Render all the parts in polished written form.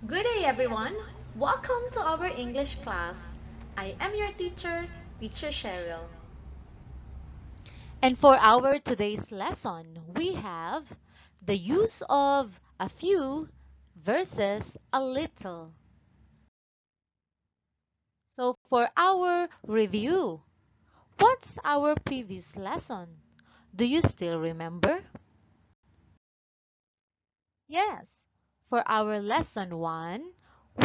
Good day, everyone. Welcome to our English class. I am your teacher, Teacher Cheryl. And for our today's lesson, we have the use of a few versus a little. So for our review, what's our previous lesson? Do you still remember? Yes. For our lesson 1,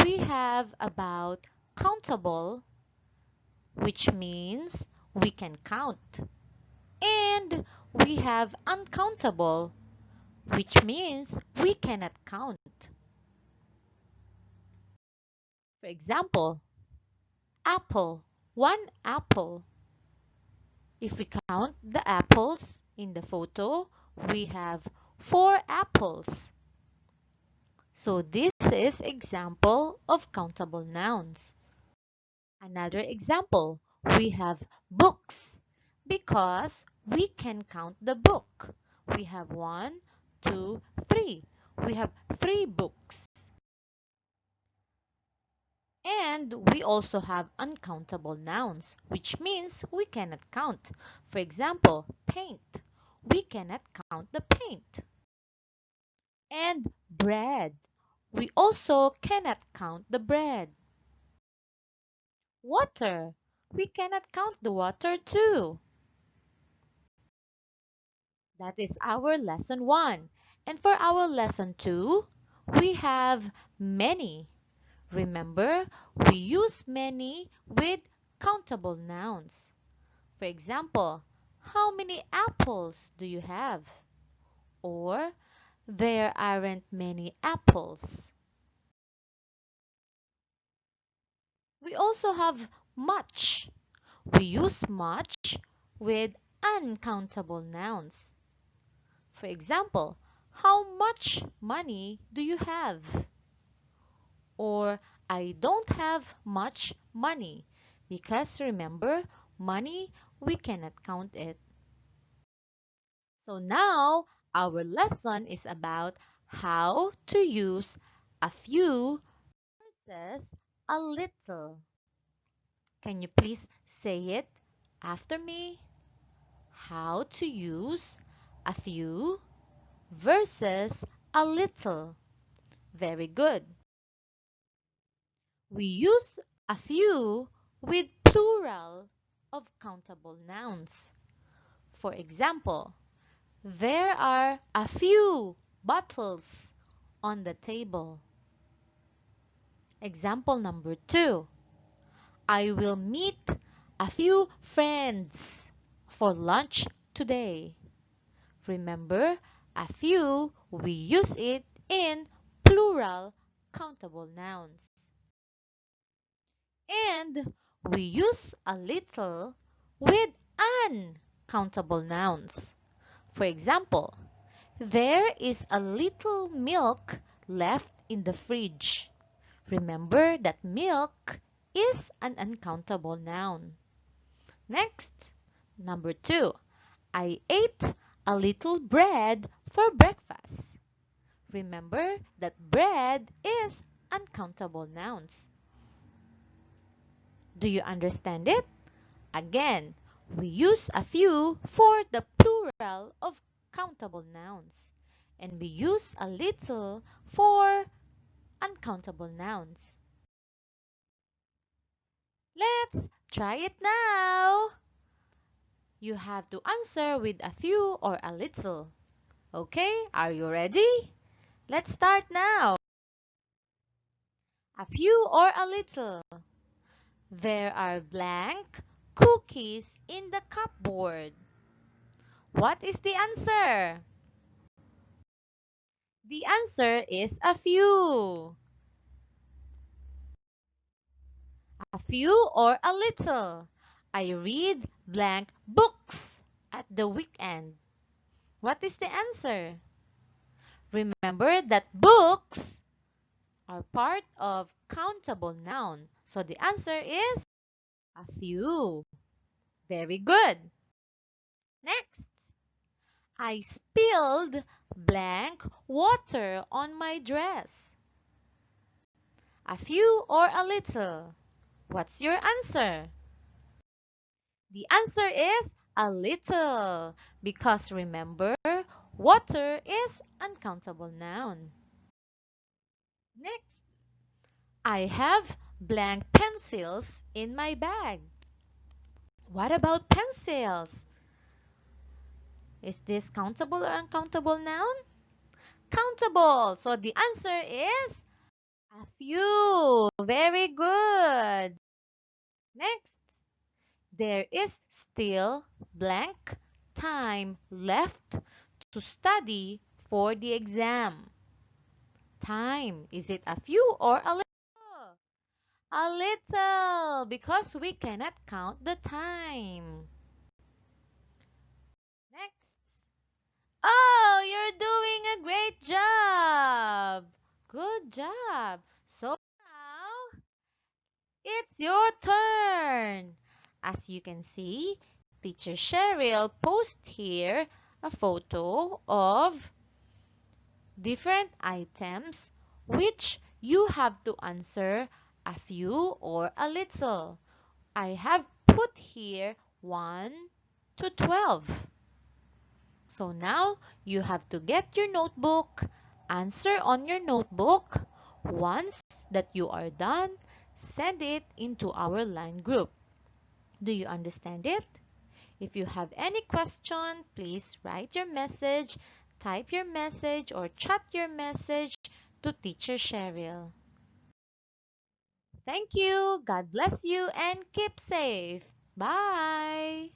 we have about countable, which means we can count. And we have uncountable, which means we cannot count. For example, apple, one apple. If we count the apples in the photo, we have 4 apples. So this is example of countable nouns. Another example, we have books because we can count the book. We have 1, 2, 3. We have 3 books. And we also have uncountable nouns, which means we cannot count. For example, paint. We cannot count the paint. And bread. We also cannot count the bread. Water. We cannot count the water too. That is our lesson 1. And for our lesson 2, we have many. Remember, we use many with countable nouns. For example, how many apples do you have? Or, there aren't many apples. We also have much. We use much with uncountable nouns. For example, how much money do you have? Or, I don't have much money. Because remember, money, we cannot count it. So now our lesson is about how to use a few versus a little. Can you please say it after me? How to use a few versus a little. Very good. We use a few with plural of countable nouns. For example, there are a few bottles on the table. Example number 2. I will meet a few friends for lunch today. Remember, a few, we use it in plural countable nouns. And we use a little with uncountable nouns. For example, there is a little milk left in the fridge. Remember that milk is an uncountable noun. Next, number 2. I ate a little bread for breakfast. Remember that bread is uncountable nouns. Do you understand it? Again, we use a few for the plural of countable nouns. And we use a little for uncountable nouns. Let's try it now. You have to answer with a few or a little. Okay, are you ready? Let's start now. A few or a little. There are blank cookies in the cupboard. What is the answer? The answer is a few. A few or a little. I read blank books at the weekend. What is the answer? Remember that books are part of countable noun. So the answer is a few. Very good. Next, I spilled blank water on my dress. A few or a little? What's your answer? The answer is a little, because remember, water is uncountable noun. Next, I have blank pencils in my bag. What about pencils? Is this countable or uncountable noun? Countable. So the answer is a few. Very good. Next, there is still blank time left to study for the exam. Time. Is it a few or a little? A little, because we cannot count the time. Next. Oh, you're doing a great job. Good job. So now it's your turn. As you can see, Teacher Cheryl posted here a photo of different items which you have to answer a few or a little. I have put here 1 to 12. So now you have to get your notebook, answer on your notebook. Once that you are done, send it into our line group. Do you understand it? If you have any question, please write your message, type your message, or chat your message to Teacher Cheryl. Thank you. God bless you and keep safe. Bye.